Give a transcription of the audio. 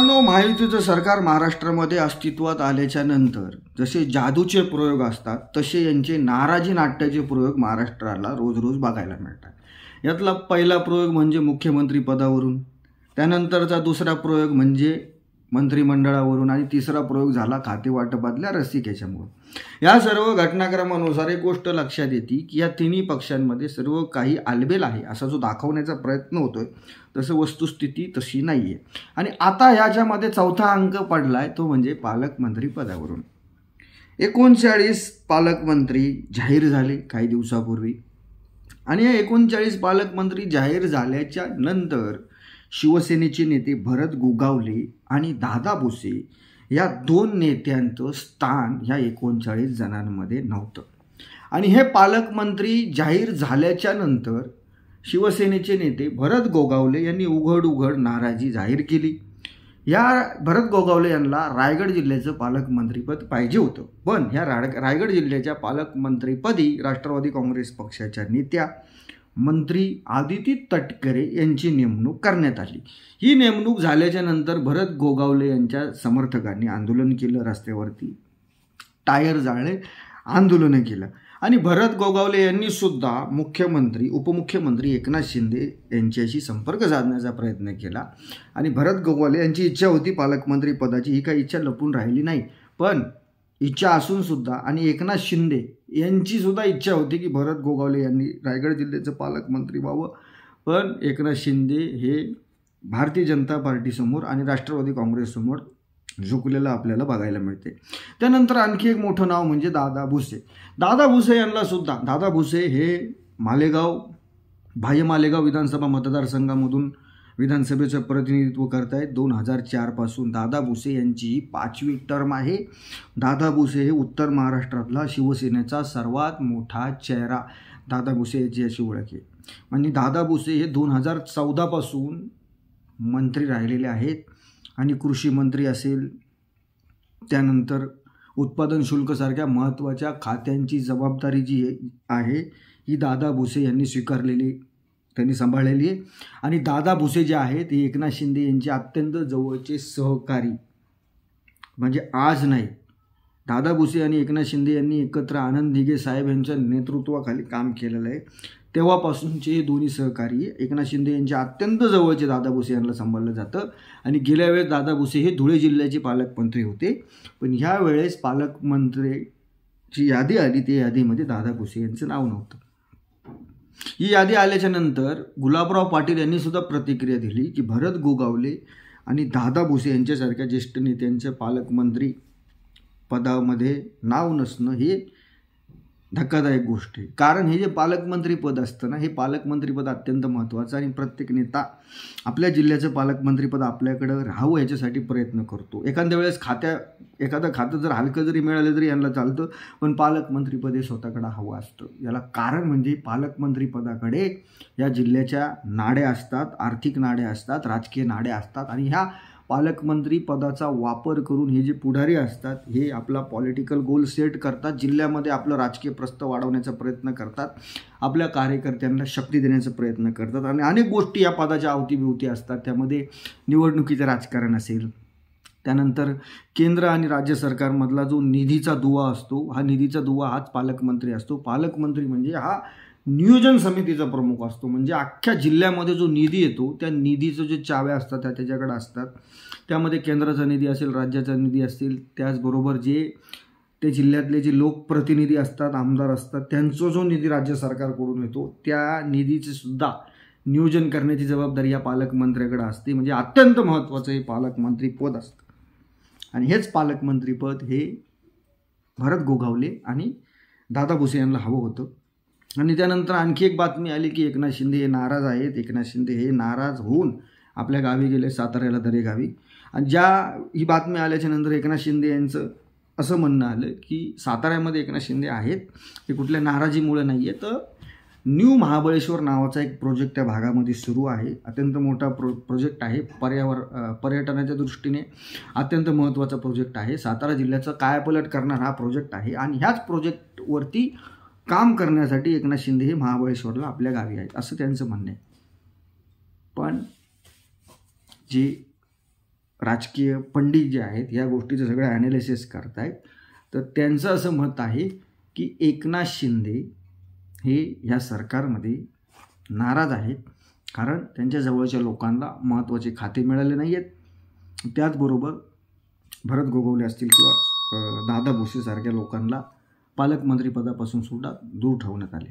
मित्रांनो, महायुतीचं सरकार महाराष्ट्रामध्ये अस्तित्वात आल्याच्या नंतर जसे जादूचे प्रयोग असतात तसे यांचे नाराजी नाट्याचे प्रयोग महाराष्ट्राला रोज रोज बघायला मिळतात. यातला पहिला प्रयोग म्हणजे मुख्यमंत्री पदावरून, त्यानंतरचा दुसरा प्रयोग म्हणजे मंत्रिमंडळावरून आणि तिसरा प्रयोग झाला खातेवाटपातल्या रस्सीखेचामुळे. या सर्व घटनाक्रमानुसार एक गोष्ट लक्षात येते की या तिन्ही पक्षांमध्ये सर्व काही आलबेल आहे असा जो दाखवण्याचा प्रयत्न होतोय तसं वस्तुस्थिती तशी नाही आहे. आणि आता ह्याच्यामध्ये चौथा अंक पडलाय तो म्हणजे पालकमंत्री पदावरून. 39 पालकमंत्री जाहीर झाले काही दिवसापूर्वी आणि या 39 पालकमंत्री जाहीर झाल्याच्या नंतर शिवसेनेचे नेते भरत गोगावले आणि दादा भुसे या दोन नेत्यांचं स्थान ह्या 39 जणांमध्ये नव्हतं. आणि हे पालकमंत्री जाहीर झाल्याच्या नंतर शिवसेनेचे नेते भरत गोगावले यांनी उघड नाराजी जाहीर केली. या भरत गोगावले यांना रायगड जिल्ह्याचं पालकमंत्रीपद पाहिजे होतं, पण ह्या रायगड जिल्ह्याच्या पालकमंत्रीपदी राष्ट्रवादी काँग्रेस पक्षाच्या नेत्या मंत्री आदिती तटकरे यांची नेमणूक करण्यात आली. ही नेमणूक झाल्याच्या नंतर भरत गोगावले यांच्या समर्थकांनी आंदोलन केलं, रस्त्यावरती टायर जाळले, आंदोलनं केलं. आणि भरत गोगावले यांनी सुद्धा मुख्यमंत्री उपमुख्यमंत्री एकनाथ शिंदे यांच्याशी संपर्क साधण्याचा प्रयत्न केला. आणि भरत गोगावले यांची इच्छा होती पालकमंत्री पदाची, ही काही इच्छा लपून राहिली नाही, पण इच्छा असून सुद्धा आणि एकनाथ शिंदे यांची सुद्धा इच्छा होती की भरत गोगावले यांनी रायगड जिल्ह्याचं पालकमंत्री व्हावं, पण एकनाथ शिंदे हे भारतीय जनता पार्टीसमोर आणि राष्ट्रवादी काँग्रेससमोर झुकलेलं आपल्याला बघायला मिळते. त्यानंतर आणखी एक मोठं नाव म्हणजे दादा भुसे. दादा भुसे यांना सुद्धा, दादा भुसे हे बाह्य मालेगाव विधानसभा मतदारसंघामधून विधानसभेचं प्रतिनिधित्व करतायत. 2004 पासून दादा भुसे यांची ही 5वी टर्म आहे. दादा भुसे हे उत्तर महाराष्ट्रातला शिवसेनेचा सर्वात मोठा चेहरा दादा भुसे याची अशी ओळख आहे. म्हणजे दादा भुसे हे 2014 पासून मंत्री राहिलेले आहेत आणि कृषी मंत्री असेल, त्यानंतर उत्पादन शुल्कसारख्या महत्त्वाच्या खात्यांची जबाबदारी जी आहे ही दादा भुसे यांनी त्यांनी सांभाळलेली आहे. आणि दादा भुसे जे आहेत हे एकनाथ शिंदे यांचे अत्यंत जवळचे सहकारी, म्हणजे आज नाही, दादा भुसे आणि एकनाथ शिंदे यांनी एकत्र आनंद दिघे साहेब यांच्या नेतृत्वाखाली काम केलेलं आहे. तेव्हापासूनचे हे दोन्ही सहकारी एकनाथ शिंदे यांच्या अत्यंत जवळचे दादा भुसे यांना सांभाळलं जातं. आणि गेल्या वेळेस दादा भुसे हे धुळे जिल्ह्याचे पालकमंत्री होते, पण ह्या वेळेस पालकमंत्रीची यादी आली, त्या यादीमध्ये दादा भुसे यांचं नाव नव्हतं. ही यादी आल्याच्या नंतर गुलाबराव पाटील यांनी सुद्धा प्रतिक्रिया दिली की भरत गोगावले आणि दादा भुसे यांच्यासारख्या ज्येष्ठ नेत्यांच्या पालकमंत्री पदामध्ये नाव नसणं हे धक्कादायक गोष्ट आहे. कारण हे जे पालकमंत्री पद असतं ना, हे पालकमंत्री पद अत्यंत महत्त्वाचं आणि प्रत्येक नेता आपल्या जिल्ह्याचं पालकमंत्रीपद आपल्याकडं राहावं याच्यासाठी प्रयत्न करतो. एखाद्या वेळेस एखादं खातं जर हलकं जरी मिळालं तरी यांना चालतं, पण पालकमंत्रीपद हे स्वतःकडं हवं असतं. याला कारण म्हणजे पालकमंत्रीपदाकडे या जिल्ह्याच्या नाड्या असतात, आर्थिक नाड्या असतात, राजकीय नाड्या असतात. आणि ह्या पालकमंत्री पदाचा वापर करून हे जे पुढारी असतात हे आपला पॉलिटिकल गोल सेट करतात, जिल्ह्यामध्ये आपलं राजकीय प्रस्ताव वाढवण्याचा प्रयत्न करतात, आपल्या कार्यकर्त्यांना शक्ती देण्याचा प्रयत्न करतात. आणि अनेक गोष्टी या पदाच्या अवतीभोवती असतात. त्यामध्ये निवडणुकीचं राजकारण असेल, त्यानंतर केंद्र आणि राज्य सरकारमधला जो निधीचा दुवा असतो, हा निधीचा दुवा हाच पालकमंत्री असतो. पालकमंत्री म्हणजे हा नियोजन समितीचा प्रमुख असतो, म्हणजे अख्ख्या जिल्ह्यामध्ये जो निधी येतो त्या निधीचं जे चाव्या असतात त्या त्याच्याकडे असतात. त्यामध्ये केंद्राचा निधी असेल, राज्याचा निधी असेल, त्याचबरोबर ते जिल्ह्यातले जे लोकप्रतिनिधी असतात, आमदार असतात, त्यांचा जो निधी राज्य सरकारकडून येतो त्या निधीचे सुद्धा नियोजन करण्याची जबाबदारी या पालकमंत्र्याकडे असते. म्हणजे अत्यंत महत्त्वाचं हे पालकमंत्री पद असतं. आणि हेच पालकमंत्रीपद हे भरत गोगावले आणि दादा भुसे यांना हवं होतं. आणि त्यानंतर आणखी एक बातमी आली की एकनाथ शिंदे हे नाराज आहेत. एकनाथ शिंदे हे नाराज होऊन आपल्या गावी गेले, साताऱ्याला दरेगावी. आणि ही बातमी आल्याच्या नंतर एकनाथ शिंदे यांचं असं म्हणणं आलं की साताऱ्यामध्ये एकनाथ शिंदे आहेत, ते कुठल्या नाराजीमुळे नाही आहे, तर न्यू महाबळेश्वर नावाचा एक प्रोजेक्ट त्या भागामध्ये सुरू आहे. अत्यंत मोठा प्रोजेक्ट आहे, पर्यटनाच्या दृष्टीने अत्यंत महत्त्वाचा प्रोजेक्ट आहे. सातारा जिल्ह्याचं कायापालट करणारा हा प्रोजेक्ट आहे. आणि ह्याच प्रोजेक्टवरती काम करण्यासाठी एकनाथ शिंदे हे महाबळेश्वरला आपल्या गावी आहेत असं त्यांचं म्हणणं आहे. पण जे राजकीय पंडित जे आहेत या गोष्टीचं सगळं ॲनालिसिस करतायत. तर त्यांचं असं मत आहे की एकनाथ शिंदे हे ह्या सरकारमध्ये नाराज आहेत, कारण त्यांच्या जवळच्या लोकांना महत्त्वाचे खाते मिळाले नाही आहेत. त्याचबरोबर भरत गोगवले असतील किंवा दादा भुसेसारख्या लोकांना पालकमंत्रीपदापासून सुद्धा दूर ठेवण्यात आले.